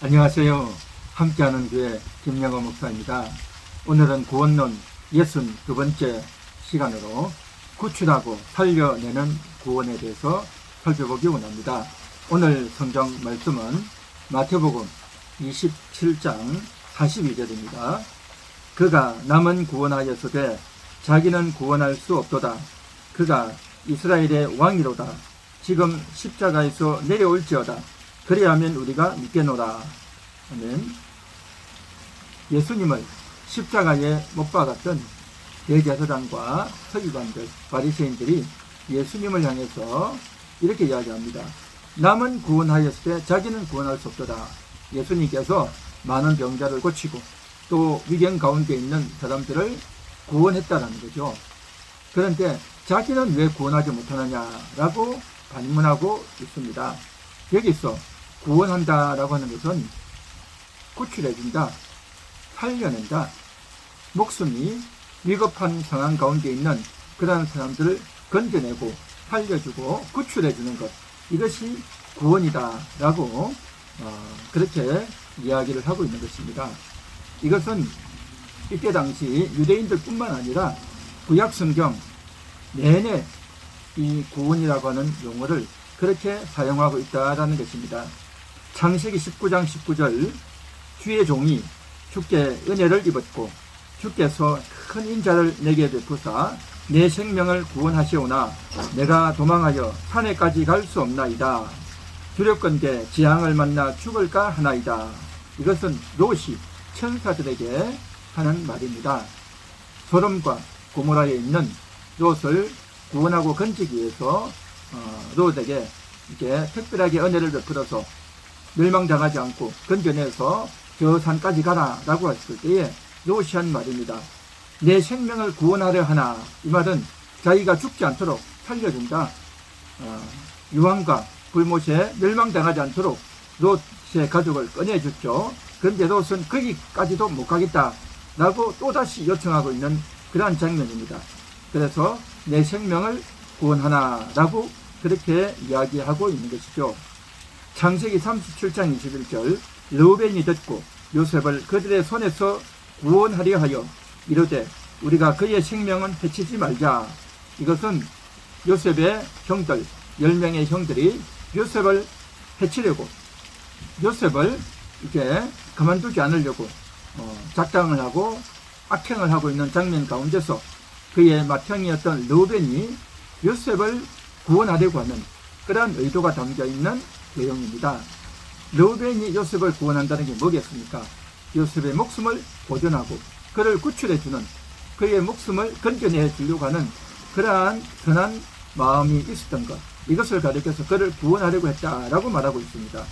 안녕하세요. 함께하는 교회 김영호 목사입니다. 오늘은 구원론 62번째 시간으로 구출하고 살려내는 구원에 대해서 살펴보기 원합니다. 오늘 성경 말씀은 마태복음 27장 42절입니다. 그가 남은 구원하였으되 자기는 구원할 수 없도다. 그가 이스라엘의 왕이로다. 지금 십자가에서 내려올지어다. 그리하면 우리가 믿겠노라. 아멘. 예수님을 십자가에 못 박았던 대제사장과 서기관들, 바리새인들이 예수님을 향해서 이렇게 이야기합니다. 남은 구원하였을 때 자기는 구원할 수 없도다. 예수님께서 많은 병자를 고치고 또 위경 가운데 있는 사람들을 구원했다라는 거죠. 그런데 자기는 왜 구원하지 못하느냐라고 반문하고 있습니다. 여기서 구원한다라고 하는 것은 구출해준다, 살려낸다, 목숨이 위급한 상황 가운데 있는 그러한 사람들을 건져내고 살려주고 구출해주는 것, 이것이 구원이다라고 그렇게 이야기를 하고 있는 것입니다. 이것은 이때 당시 유대인들 뿐만 아니라 구약 성경 내내 이 구원이라고 하는 용어를 그렇게 사용하고 있다라는 것입니다. 창세기 19장 19절, 주의 종이 주께 은혜를 입었고 주께서 큰 인자를 내게 베푸사 내 생명을 구원하시오나 내가 도망하여 산에까지 갈 수 없나이다. 두렵건대 재앙을 만나 죽을까 하나이다. 이것은 롯이 천사들에게 하는 말입니다. 소돔과 고모라에 있는 롯을 구원하고 건지기 위해서 롯에게 이렇게 특별하게 은혜를 베풀어서 멸망당하지 않고 건져내서 저 산까지 가라 라고 했을 때에 롯이 한 말입니다. 내 생명을 구원하려 하나, 이 말은 자기가 죽지 않도록 살려준다. 유황과 불못에 멸망당하지 않도록 롯의 가족을 꺼내줬죠. 그런데 롯은 거기까지도 못 가겠다 라고 또다시 요청하고 있는 그러한 장면입니다. 그래서 내 생명을 구원하나 라고 그렇게 이야기하고 있는 것이죠. 창세기 37장 21절, 르우벤이 듣고 요셉을 그들의 손에서 구원하려 하여 이르되 우리가 그의 생명은 해치지 말자. 이것은 요셉의 형들 10명의 형들이 요셉을 해치려고, 요셉을 이렇게 가만두지 않으려고 작당을 하고 악행을 하고 있는 장면 가운데서 그의 맏형이었던 르우벤이 요셉을 구원하려고 하는 그러한 의도가 담겨있는 내용입니다. 르우벤이 요셉을 구원한다는 게 뭐겠습니까? 요셉의 목숨을 보존하고 그를 구출해주는, 그의 목숨을 건져내 주려고 하는 그러한 선한 마음이 있었던 것, 이것을 가리켜서 그를 구원하려고 했다라고 말하고 있습니다.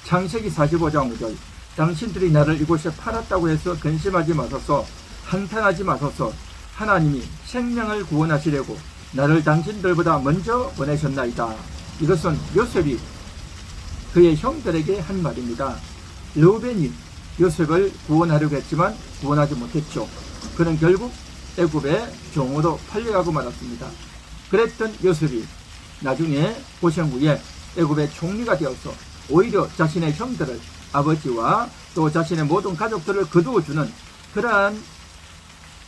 창세기 45장 5절, 당신들이 나를 이곳에 팔았다고 해서 근심하지 마소서, 한탄하지 마소서. 하나님이 생명을 구원하시려고 나를 당신들보다 먼저 보내셨나이다. 이것은 요셉이 그의 형들에게 한 말입니다. 르우벤이 요셉을 구원하려고 했지만 구원하지 못했죠. 그는 결국 애굽의 종으로 팔려가고 말았습니다. 그랬던 요셉이 나중에 고생 후에 애굽의 총리가 되어서 오히려 자신의 형들을, 아버지와 또 자신의 모든 가족들을 거두어주는 그러한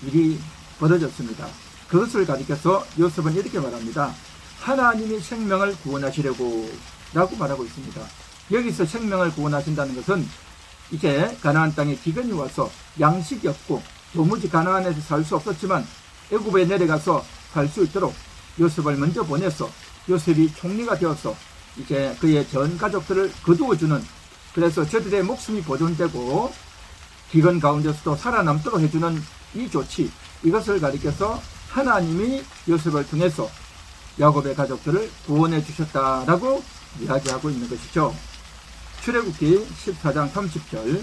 일이 벌어졌습니다. 그것을 가리켜서 요셉은 이렇게 말합니다. 하나님이 생명을 구원하시려고 라고 말하고 있습니다. 여기서 생명을 구원하신다는 것은 이제 가나안 땅에 기근이 와서 양식이 없고 도무지 가나안에서 살 수 없었지만 애굽에 내려가서 살 수 있도록 요셉을 먼저 보내서 요셉이 총리가 되어서 이제 그의 전 가족들을 거두어주는, 그래서 저들의 목숨이 보존되고 기근 가운데서도 살아남도록 해주는 이 조치, 이것을 가리켜서 하나님이 요셉을 통해서 야곱의 가족들을 구원해 주셨다라고 이야기하고 있는 것이죠. 출애굽기 14장 30절,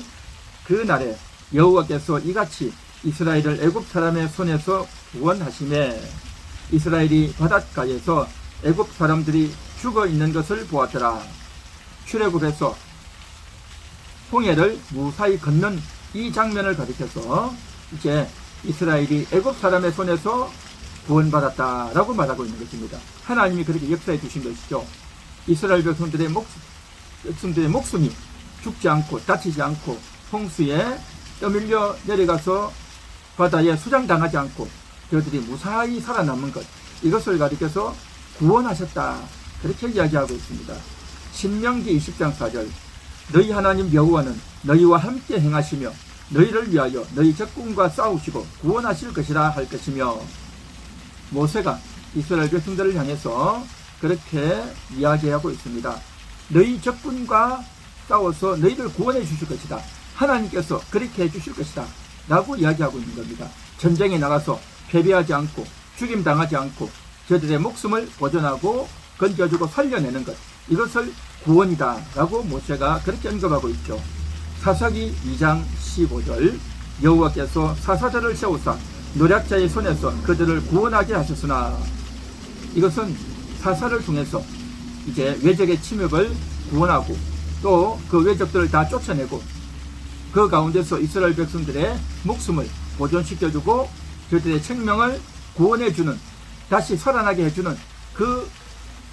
그 날에 여호와께서 이같이 이스라엘을 애굽 사람의 손에서 구원하시매 이스라엘이 바닷가에서 애굽 사람들이 죽어 있는 것을 보았더라. 출애굽에서 홍해를 무사히 건넌 이 장면을 가리켜서 이제 이스라엘이 애굽 사람의 손에서 구원받았다라고 말하고 있는 것입니다. 하나님이 그렇게 역사해 주신 것이죠. 이스라엘 백성들의 목숨이 죽지 않고 다치지 않고 홍수에 떠밀려 내려가서 바다에 수장당하지 않고 그들이 무사히 살아남은 것, 이것을 가리켜서 구원하셨다, 그렇게 이야기하고 있습니다. 신명기 20장 4절, 너희 하나님 여호와는 너희와 함께 행하시며 너희를 위하여 너희 적군과 싸우시고 구원하실 것이라 할 것이며, 모세가 이스라엘 백성들을 향해서 그렇게 이야기하고 있습니다. 너희 적군과 싸워서 너희를 구원해 주실 것이다, 하나님께서 그렇게 해 주실 것이다 라고 이야기하고 있는 겁니다. 전쟁에 나가서 패배하지 않고 죽임당하지 않고 저들의 목숨을 보존하고 건져주고 살려내는 것, 이것을 구원이다 라고 모세가 그렇게 언급하고 있죠. 사사기 2장 15절, 여호와께서 사사들을 세우사 노략자의 손에서 그들을 구원하게 하셨으나, 이것은 사사를 통해서 이제 외적의 침입을 구원하고 또 그 외적들을 다 쫓아내고 그 가운데서 이스라엘 백성들의 목숨을 보존시켜주고 그들의 생명을 구원해주는, 다시 살아나게 해주는 그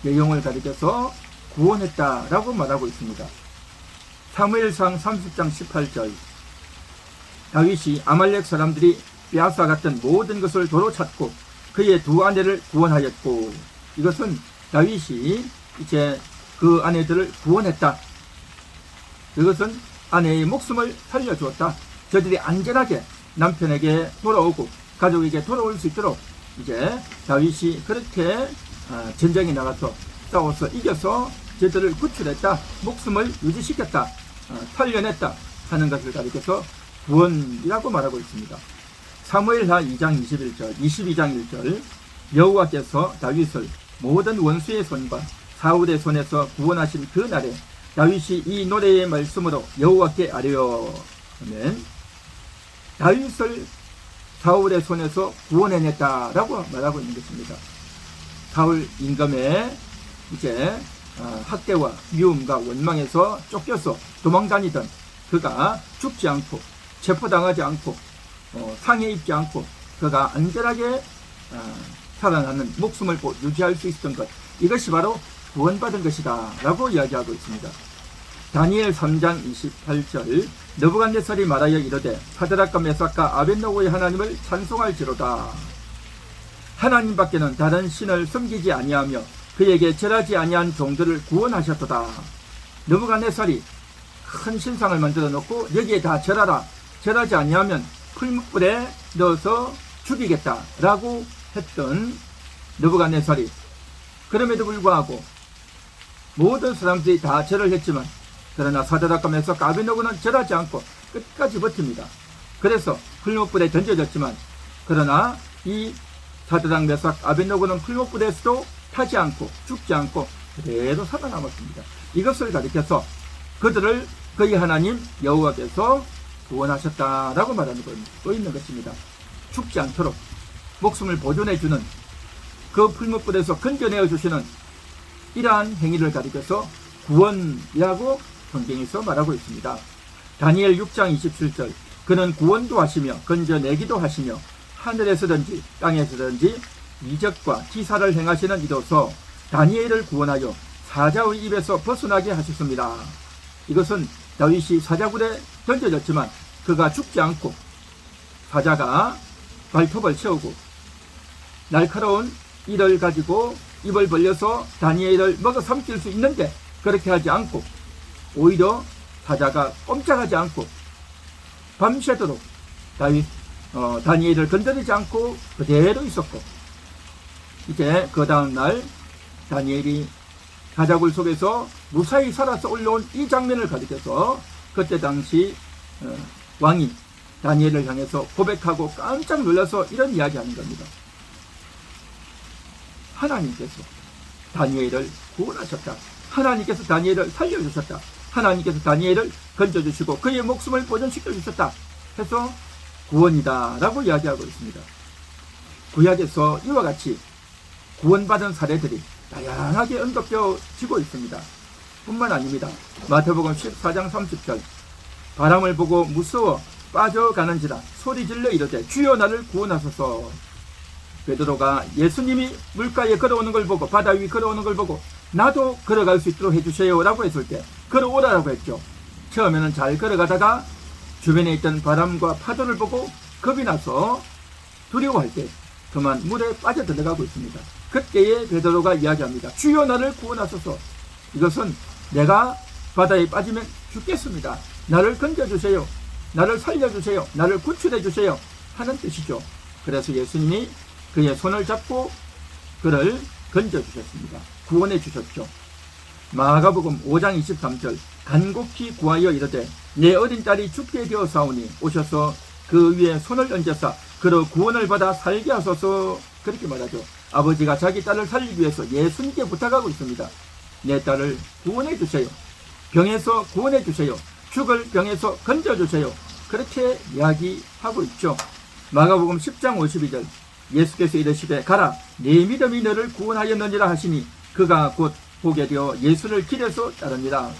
내용을 가리켜서 구원했다라고 말하고 있습니다. 사무엘상 30장 18절, 다윗이 아말렉 사람들이 빼앗아갔던 모든 것을 도로 찾고 그의 두 아내를 구원하였고, 이것은 다윗이 이제 그 아내들을 구원했다, 이것은 아내의 목숨을 살려주었다, 저들이 안전하게 남편에게 돌아오고 가족에게 돌아올 수 있도록 이제 다윗이 그렇게 전쟁에 나가서 싸워서 이겨서 저들을 구출했다, 목숨을 유지시켰다, 살려냈다 하는 것을 가리켜서 구원이라고 말하고 있습니다. 사무엘하 2장 21절, 22장 1절, 여호와께서 다윗을 모든 원수의 손과 사울의 손에서 구원하신 그 날에 다윗이 이 노래의 말씀으로 여호와께 아뢰어 하면, 다윗을 사울의 손에서 구원해냈다라고 말하고 있는 것입니다. 사울 임금의 이제 학대와 미움과 원망에서 쫓겨서 도망다니던 그가 죽지 않고 체포당하지 않고 상해 입지 않고 그가 안전하게 살아나는 목숨을 유지할 수 있었던 것, 이것이 바로 구원받은 것이다 라고 이야기하고 있습니다. 다니엘 3장 28절, 느부갓네살이 말하여 이르되 사드락과 메삭과 아벳노고의 하나님을 찬송할지로다. 하나님 밖에는 다른 신을 섬기지 아니하며 그에게 절하지 아니한 종들을 구원하셨도다. 느부갓네살이 큰 신상을 만들어 놓고 여기에 다 절하라, 절하지 아니하면 풀무불에 넣어서 죽이겠다 라고 했던 느부갓네살이, 그럼에도 불구하고 모든 사람들이 다 절을 했지만 그러나 사드락과 메삭과 아벳노고는 절하지 않고 끝까지 버팁니다. 그래서 풀무불에 던져졌지만 그러나 이 사드락, 메삭, 아벳노고는 풀무불에서도 타지 않고 죽지 않고 그대로 살아남았습니다. 이것을 가리켜서 그들을 그의 하나님 여호와께서 구원하셨다라고 말하고 있는 것입니다. 죽지 않도록 목숨을 보존해주는, 그 풀무불에서 건져내어 주시는 이러한 행위를 가리켜서 구원이라고 성경에서 말하고 있습니다. 다니엘 6장 27절, 그는 구원도 하시며 건져내기도 하시며 하늘에서든지 땅에서든지 이적과 기사를 행하시는 이로서 다니엘을 구원하여 사자의 입에서 벗어나게 하셨습니다. 이것은 다윗이 사자굴에 던져졌지만 그가 죽지 않고 사자가 발톱을 채우고 날카로운 이를 가지고 입을 벌려서 다니엘을 먹어 삼킬 수 있는데 그렇게 하지 않고 오히려 사자가 꼼짝하지 않고 밤새도록 다니엘을 건드리지 않고 그대로 있었고, 이제 그 다음날 다니엘이 사자굴 속에서 무사히 살아서 올라온 이 장면을 가리켜서 그때 당시 왕이 다니엘을 향해서 고백하고 깜짝 놀라서 이런 이야기하는 겁니다. 하나님께서 다니엘을 구원하셨다, 하나님께서 다니엘을 살려주셨다, 하나님께서 다니엘을 건져주시고 그의 목숨을 보존시켜주셨다 해서 구원이다 라고 이야기하고 있습니다. 구약에서 이와 같이 구원받은 사례들이 다양하게 언급되어지고 있습니다. 뿐만 아닙니다. 마태복음 14장 30절, 바람을 보고 무서워 빠져가는지라 소리질러 이르되 주여 나를 구원하소서. 베드로가 예수님이 물가에 걸어오는 걸 보고, 바다 위 걸어오는 걸 보고 나도 걸어갈 수 있도록 해주세요 라고 했을 때 걸어오라고 했죠. 처음에는 잘 걸어가다가 주변에 있던 바람과 파도를 보고 겁이 나서 두려워할 때 그만 물에 빠져들어가고 있습니다. 그때에 베드로가 이야기합니다. 주여 나를 구원하소서. 이것은 내가 바다에 빠지면 죽겠습니다. 나를 건져주세요. 나를 살려주세요. 나를 구출해주세요. 하는 뜻이죠. 그래서 예수님이 그의 손을 잡고 그를 건져주셨습니다. 구원해 주셨죠. 마가복음 5장 23절 간곡히 구하여 이르되 내 어린 딸이 죽게 되어사오니 오셔서 그 위에 손을 얹으사 그로 구원을 받아 살게 하소서. 그렇게 말하죠. 아버지가 자기 딸을 살리기 위해서 예수님께 부탁하고 있습니다. 내 딸을 구원해 주세요. 병에서 구원해 주세요. 죽을 병에서 건져주세요. 그렇게 이야기하고 있죠. 마가복음 10장 52절 예수께서 이르시되 가라 네 믿음이 너를 구원하였느니라 하시니 그가 곧 보게 되어 예수를 길에서 따릅니다.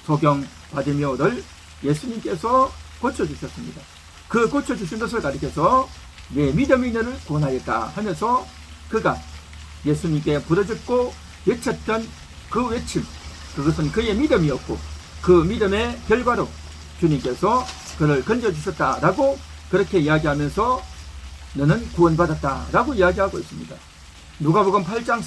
소경 바디메오를 예수님께서 고쳐주셨습니다. 그 고쳐주신 것을 가리켜서 내 믿음이 너를 구원하였다 하면서 그가 예수님께 부르짖고 외쳤던 그 외침, 그것은 그의 믿음이었고 그 믿음의 결과로 주님께서 그를 건져주셨다라고 그렇게 이야기하면서 너는 구원받았다라고 이야기하고 있습니다. 누가복음 8장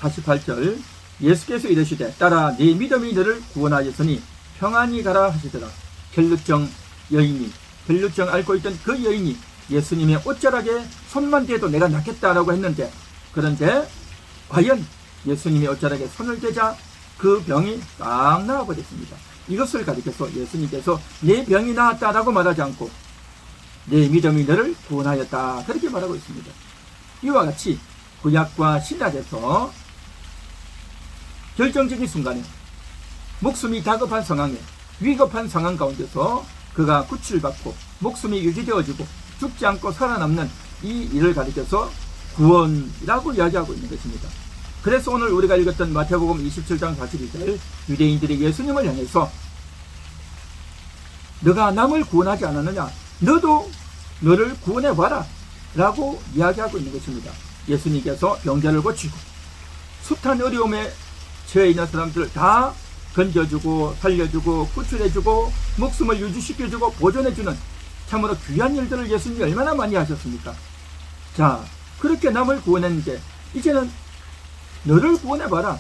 48절 예수께서 이르시되 딸아 네 믿음이 너를 구원하였으니 평안히 가라 하시더라. 혈루증 앓고 있던 그 여인이 예수님의 옷자락에 손만 대도 내가 낫겠다라고 했는데 그런데 과연 예수님의 옷자락에 손을 대자 그 병이 딱 나아버렸습니다. 이것을 가리켜서 예수님께서 내 병이 나았다라고 말하지 않고 내 믿음이 너를 구원하였다 그렇게 말하고 있습니다. 이와 같이 구약과 신약에서 결정적인 순간에 목숨이 다급한 상황에 위급한 상황 가운데서 그가 구출받고 목숨이 유지되어지고 죽지 않고 살아남는 이 일을 가리켜서 구원이라고 이야기하고 있는 것입니다. 그래서 오늘 우리가 읽었던 마태복음 27장 42절 유대인들이 예수님을 향해서 너가 남을 구원하지 않았느냐? 너도 너를 구원해봐라 라고 이야기하고 있는 것입니다. 예수님께서 병자를 고치고 숱한 어려움에 처해 있는 사람들을 다 건져주고 살려주고 구출해주고 목숨을 유지시켜주고 보존해주는 참으로 귀한 일들을 예수님이 얼마나 많이 하셨습니까? 자, 그렇게 남을 구원했는데 이제는 너를 구원해봐라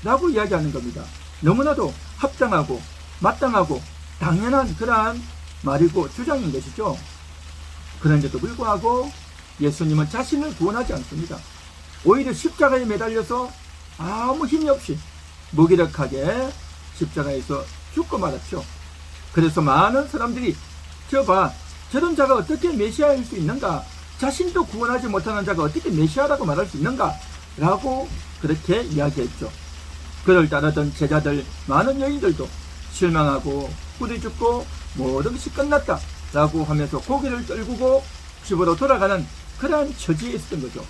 라고 이야기하는 겁니다. 너무나도 합당하고 마땅하고 당연한 그러한 말이고 주장인 것이죠. 그런데도 불구하고 예수님은 자신을 구원하지 않습니다. 오히려 십자가에 매달려서 아무 힘이 없이 무기력하게 십자가에서 죽고 말았죠. 그래서 많은 사람들이 저런 자가 어떻게 메시아일 수 있는가? 자신도 구원하지 못하는 자가 어떻게 메시아라고 말할 수 있는가? 라고 그렇게 이야기했죠. 그를 따르던 제자들 많은 여인들도 실망하고 꿀이 죽고 모든 것이 끝났다 라고 하면서 고개를 떨구고 집으로 돌아가는 그러한 처지에 있었던 거죠.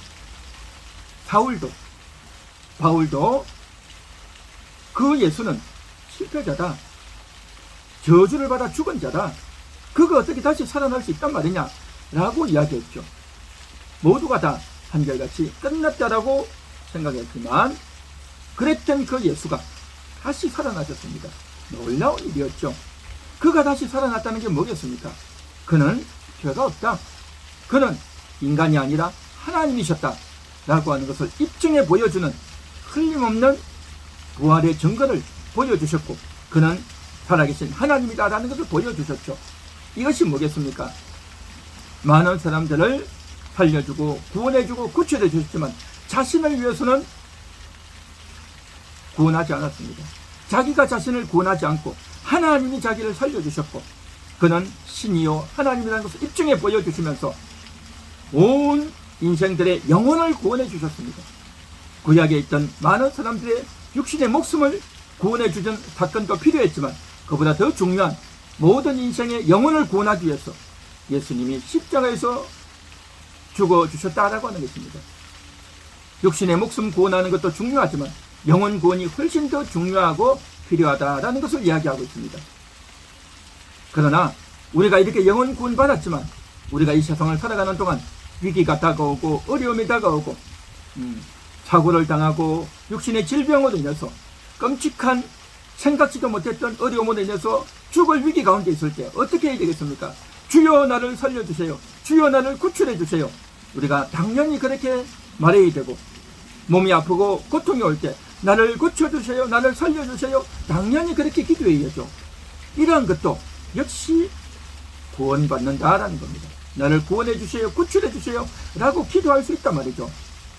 바울도 그 예수는 실패자다, 저주를 받아 죽은 자다, 그가 어떻게 다시 살아날 수 있단 말이냐 라고 이야기했죠. 모두가 다 한결같이 끝났다라고 생각했지만 그랬던 그 예수가 다시 살아나셨습니다. 놀라운 일이었죠. 그가 다시 살아났다는 게 뭐겠습니까? 그는 죄가 없다, 그는 인간이 아니라 하나님이셨다 라고 하는 것을 입증해 보여주는 틀림없는 부활의 증거를 보여주셨고 그는 살아계신 하나님이다 라는 것을 보여주셨죠. 이것이 뭐겠습니까? 많은 사람들을 살려주고 구원해주고 구출해 주셨지만 자신을 위해서는 구원하지 않았습니다. 자기가 자신을 구원하지 않고 하나님이 자기를 살려주셨고 그는 신이요 하나님이라는 것을 입증해 보여주시면서 온 인생들의 영혼을 구원해 주셨습니다. 구약에 있던 많은 사람들의 육신의 목숨을 구원해 주는 사건도 필요했지만 그보다 더 중요한 모든 인생의 영혼을 구원하기 위해서 예수님이 십자가에서 죽어주셨다라고 하는 것입니다. 육신의 목숨 구원하는 것도 중요하지만 영혼 구원이 훨씬 더 중요하고 필요하다라는 것을 이야기하고 있습니다. 그러나 우리가 이렇게 영혼 구원 받았지만 우리가 이 세상을 살아가는 동안 위기가 다가오고 어려움이 다가오고 사고를 당하고 육신의 질병으로 인해서 끔찍한 생각지도 못했던 어려움으로 인해서 죽을 위기 가운데 있을 때 어떻게 해야 되겠습니까? 주여 나를 살려주세요. 주여 나를 구출해 주세요. 우리가 당연히 그렇게 말해야 되고, 몸이 아프고 고통이 올 때 나를 고쳐주세요. 나를 살려주세요. 당연히 그렇게 기도해야죠. 이러한 것도 역시 구원받는다라는 겁니다. 나를 구원해 주세요. 구출해 주세요. 라고 기도할 수 있단 말이죠.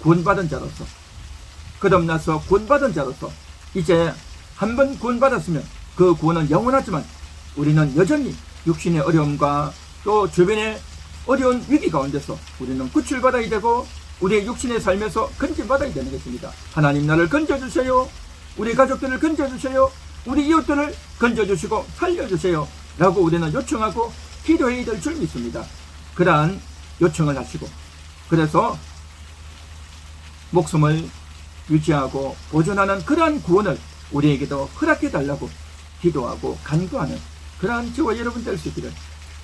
구원받은 자로서, 거듭나서 구원받은 자로서, 이제 한번 구원받았으면 그 구원은 영원하지만 우리는 여전히 육신의 어려움과 또 주변의 어려운 위기 가운데서 우리는 구출받아야 되고, 우리의 육신의 삶에서 건진받아야 되는 것입니다. 하나님 나를 건져주세요. 우리 가족들을 건져주세요. 우리 이웃들을 건져주시고 살려주세요. 라고 우리는 요청하고 기도해야 될 줄 믿습니다. 그러한 요청을 하시고, 그래서 목숨을 유지하고 보존하는 그러한 구원을 우리에게도 허락해 달라고 기도하고 간구하는 그러한 저와 여러분 될 수 있기를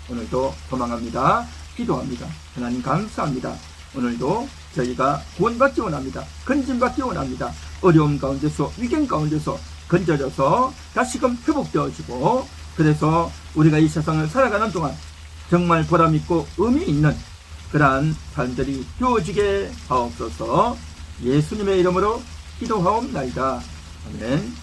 오늘도 소망합니다. 기도합니다. 하나님 감사합니다. 오늘도 저희가 구원받기 원합니다. 건진받기 원합니다. 어려움 가운데서, 위경 가운데서 건져져서 다시금 회복되어지고, 그래서 우리가 이 세상을 살아가는 동안 정말 보람있고 의미 있는 그러한 삶들이 되어지게 하옵소서. 예수님의 이름으로 기도하옵나이다. 아멘.